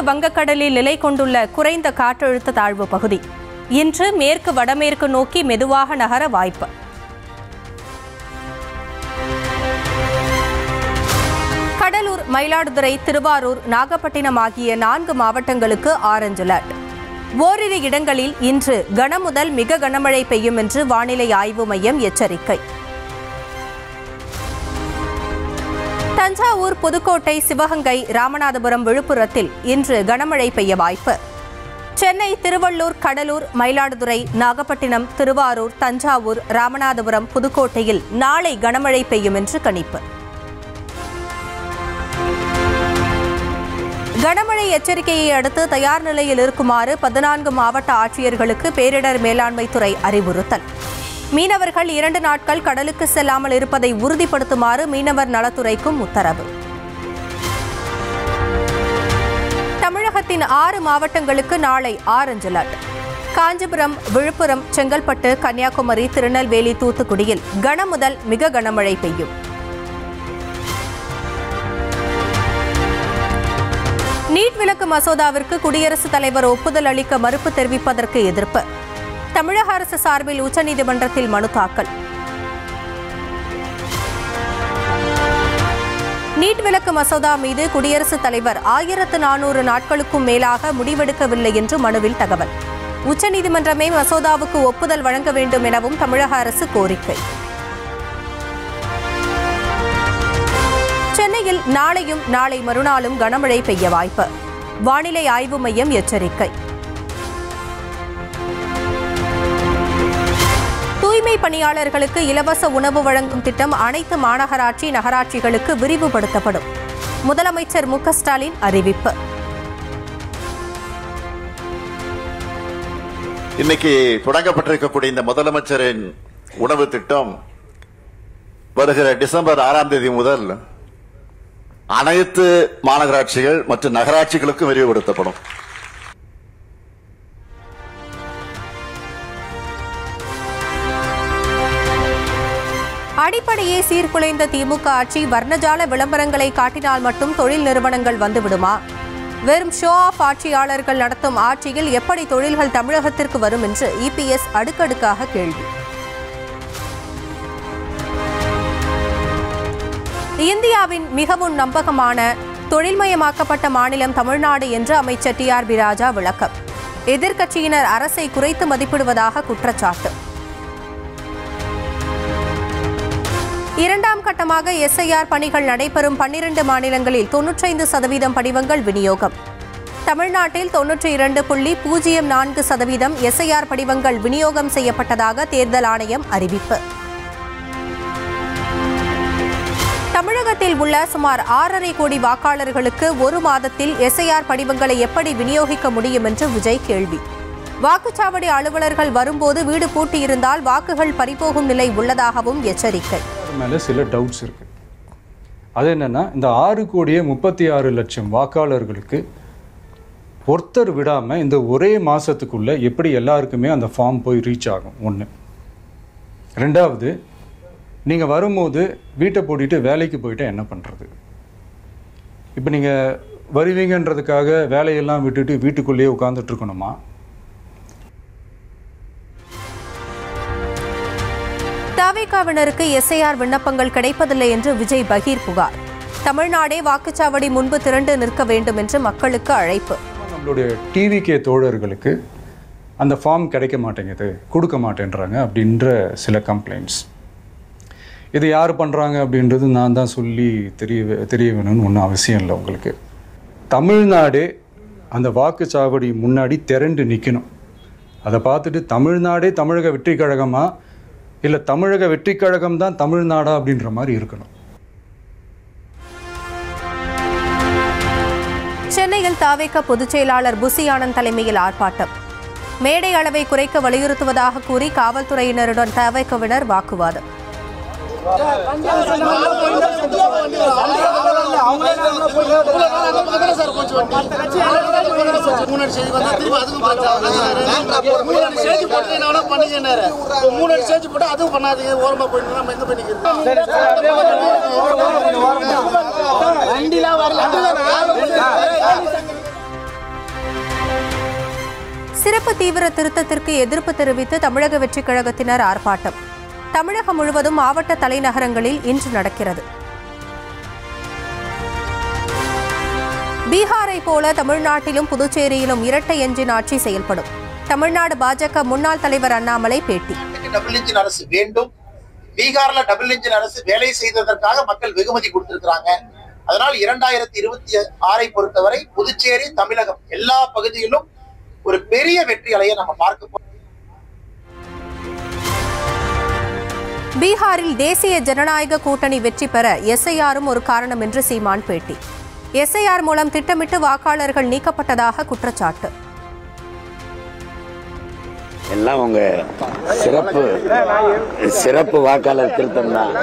மேற்கு வங்கக்கடலில் நிலை கொண்டுள்ள குறைந்த காற்றழுத்த தாழ்வு பகுதி இன்று மேற்கு வடமேற்கு நோக்கி மெதுவாக நகர வாய்ப்பு. கடலூர், மயிலாடுதுறை, திருவாரூர், நாகப்பட்டினம் ஆகிய 4 மாவட்டங்களுக்கு ஆரஞ்சு அலர்ட். ஓரிரு இடங்களில் இன்று கனமுதல் மிக கனமழை பெய்யும் என்று வானிலை ஆய்வு மையம் எச்சரிக்கை. தஞ்சாவூர், புதுக்கோட்டை, சிவகங்கை, ராமநாதபுரம், விழுப்புரத்தில் இன்று கனமழை பெய்ய வாய்ப்பு. சென்னை, திருவள்ளூர், கடலூர், மயிலாடுதுறை, நாகப்பட்டினம், திருவாரூர், தஞ்சாவூர், ராமநாதபுரம், புதுக்கோட்டையில் நாளை கனமழை பெய்யும் என்று கணிப்பு. கனமழை எச்சரிக்கையை அடுத்து தயார் நிலையில் இருக்குமாறு 14 மாவட்ட ஆட்சியர்களுக்கு பேரிடர் மேலாண்மை துறை அறிவுறுத்தல். மீனவர்கள் 2 நாட்கள் கடலுக்கு செல்லாமல் இருப்பதை உறுதிப்படுத்துமாறு மீனவர் நலத்துறைக்கும் உத்தரவு. தமிழகத்தின் 6 மாவட்டங்களுக்கு நாளை ஆரஞ்சு அலர்ட். காஞ்சிபுரம், விழுப்புரம், செங்கல்பட்டு, கன்னியாகுமரி, திருநெல்வேலி, தூத்துக்குடியில் கனமுதல் மிக கனமழை பெய்யும். நீட் விலக்கு மசோதாவிற்கு குடியரசுத் தலைவர் ஒப்புதல் அளிக்க மறுப்பு தெரிவிப்பதற்கு எதிர்ப்பு. தமிழக அரசு சார்பில் உச்சநீதிமன்றத்தில் மனு தாக்கல். நீட் விலக்கு மசோதா மீது குடியரசுத் தலைவர் 1400 நாட்களுக்கும் மேலாக முடிவெடுக்கவில்லை என்று மனுவில் தகவல். உச்சநீதிமன்றமே மசோதாவுக்கு ஒப்புதல் வழங்க வேண்டும் எனவும் தமிழக அரசு கோரிக்கை. சென்னையில் நாளையும் நாளை மறுநாளும் கனமழை பெய்ய வாய்ப்பு. வானிலை ஆய்வு மையம் எச்சரிக்கை. தூய்மை பணியாளர்களுக்கு இலவச உணவு வழங்கும் திட்டம் அனைத்து மாநகராட்சி, நகராட்சிகளுக்கு விரிவுபடுத்தப்படும். முதலமைச்சர் மு.க. ஸ்டாலின் அறிவிப்பு. இன்னைக்கு தொடங்கப்பட்டிருக்கக்கூடிய இந்த முதலமைச்சரின் உணவு திட்டம் வருகிற டிசம்பர் 6ஆம் தேதி முதல் அனைத்து மாநகராட்சிகள் மற்றும் நகராட்சிகளுக்கும் விரிவுபடுத்தப்படும். அடிப்படையே சீர்குலைந்த திமுக ஆட்சி வர்ணஜால விளம்பரங்களை காட்டினால் மட்டும் தொழில் நிறுவனங்கள் வந்துவிடுமா? வெறும் ஷோ ஆஃப் ஆட்சியாளர்கள் நடத்தும் ஆட்சியில் எப்படி தொழில்கள் தமிழகத்திற்கு வரும் என்று இபிஎஸ் அடுக்கடுக்காக கேள்வி. இந்தியாவின் மிகவும் நம்பகமான தொழில்மயமாக்கப்பட்ட மாநிலம் தமிழ்நாடு என்று அமைச்சர் டி.ஆர்.பி. ராஜா விளக்கம். எதிர்க்கட்சியினர் அரசை குறைத்து மதிப்பிடுவதாக குற்றச்சாட்டு. 2ஆம் கட்டமாக எஸ்ஐஆர் பணிகள் நடைபெறும் 12 மாநிலங்களில் 95% படிவங்கள் விநியோகம். தமிழ்நாட்டில் 92.04% எஸ்ஐஆர் படிவங்கள் விநியோகம் செய்யப்பட்டதாக தேர்தல் ஆணையம் அறிவிப்பு. தமிழகத்தில் உள்ள சுமார் 6.5 கோடி வாக்காளர்களுக்கு 1 மாதத்தில் எஸ்ஐஆர் படிவங்களை எப்படி விநியோகிக்க முடியும் என்று விஜய் கேள்வி. வாக்குச்சாவடி அலுவலர்கள் வரும்போது வீடு பூட்டியிருந்தால் வாக்குகள் பறிபோகும் நிலை உள்ளதாகவும் எச்சரிக்கை. மேல சில டவுட்ஸ் இருக்கு. அது என்னன்னா, இந்த 6,36,00,000 வாக்காளர்களுக்கு ஒருத்தர் விடாம இந்த ஒரே மாசத்துக்குள்ள எப்படி எல்லாருக்குமே அந்த ஃபார்ம் போய் ரீச் ஆகும்? ஒன்று. ரெண்டாவது, நீங்கள் வரும்போது வீட்டை பூட்டிட்டு வேலைக்கு போயிட்டு என்ன பண்ணுறது? இப்போ நீங்கள் வருவீங்கன்றதுக்காக வேலையெல்லாம் விட்டுட்டு வீட்டுக்குள்ளேயே உட்காந்துட்டு இருக்கணுமா? தவிகவினருக்கு எஸ்ஐஆர் விண்ணப்பங்கள் கிடைப்பதில்லை என்று விஜய் பகீர் புகார். தமிழ்நாடே வாக்குச்சாவடி முன்பு திரண்டு நிற்க வேண்டும் என்று மக்களுக்கு அழைப்பு. நம்மளுடைய டிவிகே தோழர்களுக்கு அந்த ஃபார்ம் கிடைக்க மாட்டேங்குது, கொடுக்க மாட்டேன்றாங்க அப்படின்ற சில கம்ப்ளைண்ட்ஸ். இது யார் பண்ணுறாங்க அப்படின்றது நான் தான் சொல்லி தெரிய வேணும்னு ஒன்றும் அவசியம் இல்லை. உங்களுக்கு தமிழ்நாடே அந்த வாக்குச்சாவடி முன்னாடி திரண்டு நிற்கணும். அதை பார்த்துட்டு தமிழ்நாடே தமிழக வெற்றி கழகமா இல்லை தமிழக வெற்றி கழகம் தான் தமிழ்நாடா அப்படின்ற மாதிரி இருக்கணும். சென்னையில் தவிக பொதுச் செயலாளர் புசி ஆனந்த் தலைமையில் ஆர்ப்பாட்டம். மேடை அளவை குறைக்க வலியுறுத்துவதாக கூறி காவல்துறையினருடன் தவிகவினர் வாக்குவாதம். சிறப்பு தீவிர திருத்தத்திற்கு எதிர்ப்பு தெரிவித்து தமிழக வெற்றிக் கழகத்தினர் ஆர்ப்பாட்டம். தமிழகம் முழுவதும் மாவட்ட தலைநகரங்களில் இன்று நடக்கிறது. பீகாரை போல தமிழ்நாட்டிலும் புதுச்சேரியிலும் இரட்டை எஞ்சின் ஆட்சி செயல்படும். தமிழ்நாடு பாஜக முன்னாள் தலைவர் அண்ணாமலை பேட்டி. டபுள் இன்ஜின் அரசு வேண்டும். பீகார்ல டபுள் இன்ஜின் அரசு வேலை செய்ததற்காக மக்கள் வெகுமதி கொடுத்திருக்கிறாங்க. அதனால் 2026 பொறுத்தவரை புதுச்சேரி, தமிழகம் எல்லா பகுதியிலும் ஒரு பெரிய வெற்றி அலையை நம்ம பார்க்க போறோம். பீகாரில் தேசிய ஜனநாயக கூட்டணி வெற்றி பெற எஸ்ஐஆரும் ஒரு காரணம் என்று சீமான் பேட்டி. எஸ்ஐஆர் மூலம் திட்டமிட்டு வாக்காளர்கள் நீக்கப்பட்டதாக குற்றச்சாட்டு. எல்லாம் உங்க சிறப்பு வாக்காளர் திருத்தம் தான்,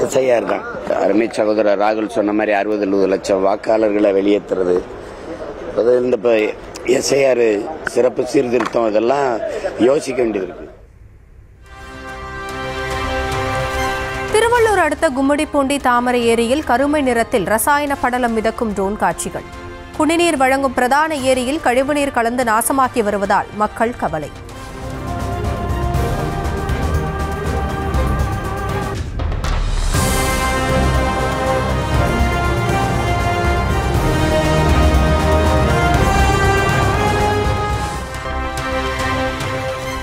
எஸ்ஐஆர் தான். அருமை சகோதரர் ராகுல் சொன்ன மாதிரி 60-70 லட்சம் வாக்காளர்களை வெளியேற்றுறது, இந்த எஸ்ஐஆர் சிறப்பு சீர்திருத்தம், இதெல்லாம் யோசிக்க வேண்டியது இருக்கு. திருவள்ளூர் அடுத்த கும்மிடிப்பூண்டி தாமரை ஏரியில் கருமை நிறத்தில் ரசாயன படலம் மிதக்கும் ட்ரோன் காட்சிகள். குடிநீர் வழங்கும் பிரதான ஏரியில் கழிவுநீர் கலந்து நாசமாக்கி வருவதால் மக்கள் கவலை.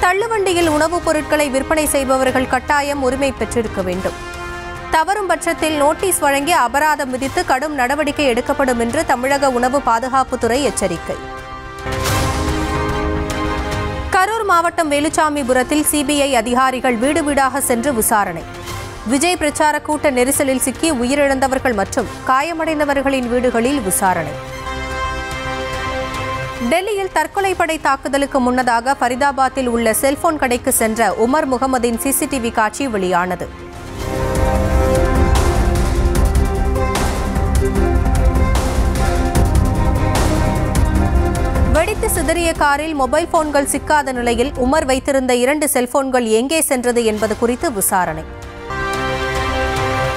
தள்ளுவண்டியில் உணவுப் பொருட்களை விற்பனை செய்பவர்கள் கட்டாயம் உரிமை பெற்றிருக்க வேண்டும். தவறும் பட்சத்தில் நோட்டீஸ் வழங்கி அபராதம் விதித்து கடும் நடவடிக்கை எடுக்கப்படும் என்று தமிழக உணவு பாதுகாப்புத்துறை எச்சரிக்கை. கரூர் மாவட்டம் வேலுச்சாமிபுரத்தில் சிபிஐ அதிகாரிகள் வீடு வீடாக சென்று விசாரணை. விஜய் பிரச்சார கூட்ட நெரிசலில் சிக்கி உயிரிழந்தவர்கள் மற்றும் காயமடைந்தவர்களின் வீடுகளில் விசாரணை. டெல்லியில் தற்கொலைப்படை தாக்குதலுக்கு முன்னதாக ஃபரிதாபாத்தில் உள்ள செல்போன் கடைக்கு சென்ற உமர் முகமதின் சிசிடிவி காட்சி வெளியானது. வெடித்து சிதறிய காரில் மொபைல் போன்கள் சிக்காத நிலையில் உமர் வைத்திருந்த 2 செல்போன்கள் எங்கே சென்றது என்பது குறித்து விசாரணை.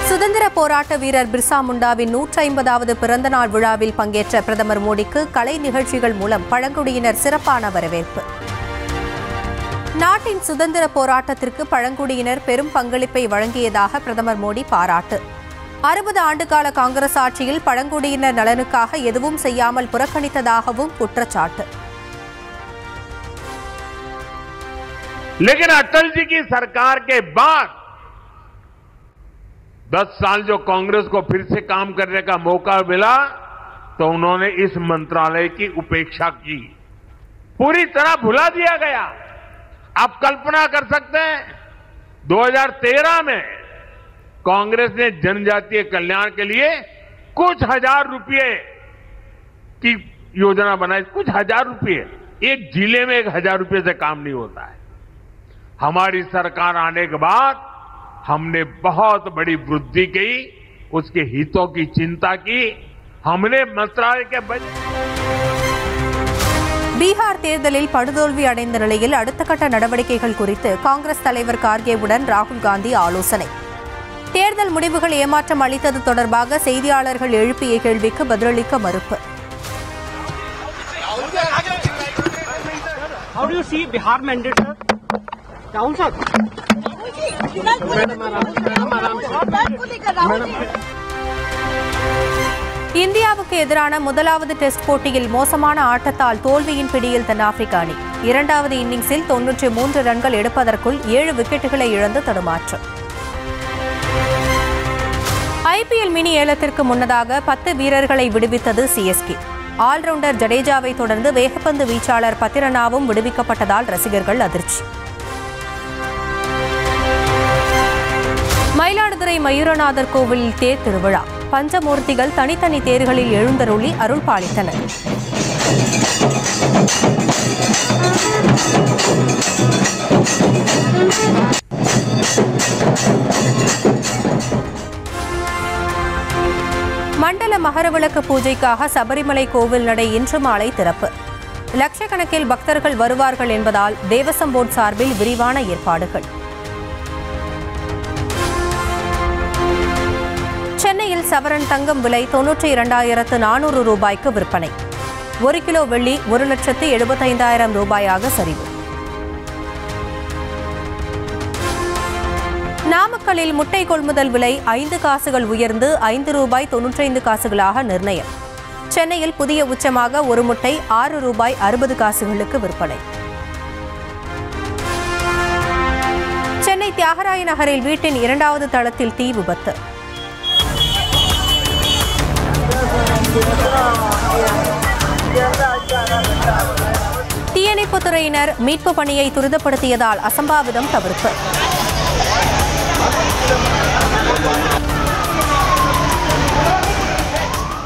சுதந்திர போராட்ட வீரர் பிர்சா முண்டாவின் 150வது பிறந்தநாள் விழாவில் பங்கேற்ற பிரதமர் மோடிக்கு கலை நிகழ்ச்சிகள் மூலம் பழங்குடியினர் சிறப்பான வரவேற்பு. நாட்டின் சுதந்திர போராட்டத்திற்கு பழங்குடியினர் பெரும் பங்களிப்பை வழங்கியதாக பிரதமர் மோடி பாராட்டு. 60 ஆண்டுகால காங்கிரஸ் ஆட்சியில் பழங்குடியினர் நலனுக்காக எதுவும் செய்யாமல் புறக்கணித்ததாகவும் குற்றச்சாட்டு. लेकिन अटल जी की सरकार के बाद 10 साल जो कांग्रेस को फिर से काम करने का मौका मिला तो उन्होंने इस मंत्रालय की उपेक्षा की, पूरी तरह भुला दिया गया। आप कल्पना कर सकते हैं 2013 में कांग्रेस ने जनजातीय कल्याण के लिए कुछ हजार रुपये की योजना बनाई, कुछ हजार रुपये। एक जिले में 1000 रुपये से काम नहीं होता है। हमारी सरकार आने के बाद हमने बहुत बड़ी वृद्धि की, उसके हितों की चिंता की। हमने मंत्रालय के बजट பீகார் தேர்தலில் படுதோல்வி அடைந்த நிலையில் அடுத்த கட்ட நடவடிக்கைகள் குறித்து காங்கிரஸ் தலைவர் கார்கேவுடன் ராகுல் காந்தி ஆலோசனை. தேர்தல் முடிவுகள் ஏமாற்றம் அளித்தது தொடர்பாக செய்தியாளர்கள் எழுப்பிய கேள்விக்கு பதிலளிக்க மறுப்பு. இந்தியாவுக்கு எதிரான முதலாவது டெஸ்ட் போட்டியில் மோசமான ஆட்டத்தால் தோல்வியின் பிடியில் தென்னாப்பிரிக்க அணி. 2வது இன்னிங்ஸில் 93 ரன்கள் எடுப்பதற்குள் 7 விக்கெட்டுகளை இழந்து தடுமாற்றம். ஐபிஎல் மினி ஏலத்திற்கு முன்னதாக 10 வீரர்களை விடுவித்தது சிஎஸ்கே. ஆல்ரவுண்டர் ஜடேஜாவை தொடர்ந்து வேகப்பந்து வீச்சாளர் பத்திரனாவும் விடுவிக்கப்பட்டதால் ரசிகர்கள் அதிர்ச்சி. மயிலாடுதுறை மயூரநாதர் கோவிலில் தேர் திருவிழா. பஞ்சமூர்த்திகள் தனித்தனி தேர்களில் எழுந்தருளி அருள் பாலித்தனர். மண்டல மகரவிளக்கு பூஜைக்காக சபரிமலை கோவில் நடை இன்று மாலை திறப்பு. லட்சக்கணக்கில் பக்தர்கள் வருவார்கள் என்பதால் தேவசம் போர்டு சார்பில் விரிவான ஏற்பாடுகள். சென்னையில் சவரன் தங்கம் விலை 92,400 ரூபாய்க்கு விற்பனை. 1 கிலோ வெள்ளி 1,75,000 ரூபாயாக சரிவு. நாமக்கல்லில் முட்டை கொள்முதல் விலை 5 காசுகள் உயர்ந்து ₹5.95 நிர்ணயம். சென்னையில் புதிய உச்சமாக ஒரு முட்டை ₹6.60 விற்பனை. சென்னை தியாகராய நகரில் வீட்டின் 2வது தளத்தில் தீ விபத்து. தீயணைப்புத் துறையினர் மீட்பு பணியை துரிதப்படுத்தியதால் அசம்பாவிதம் தவிர்ப்பு.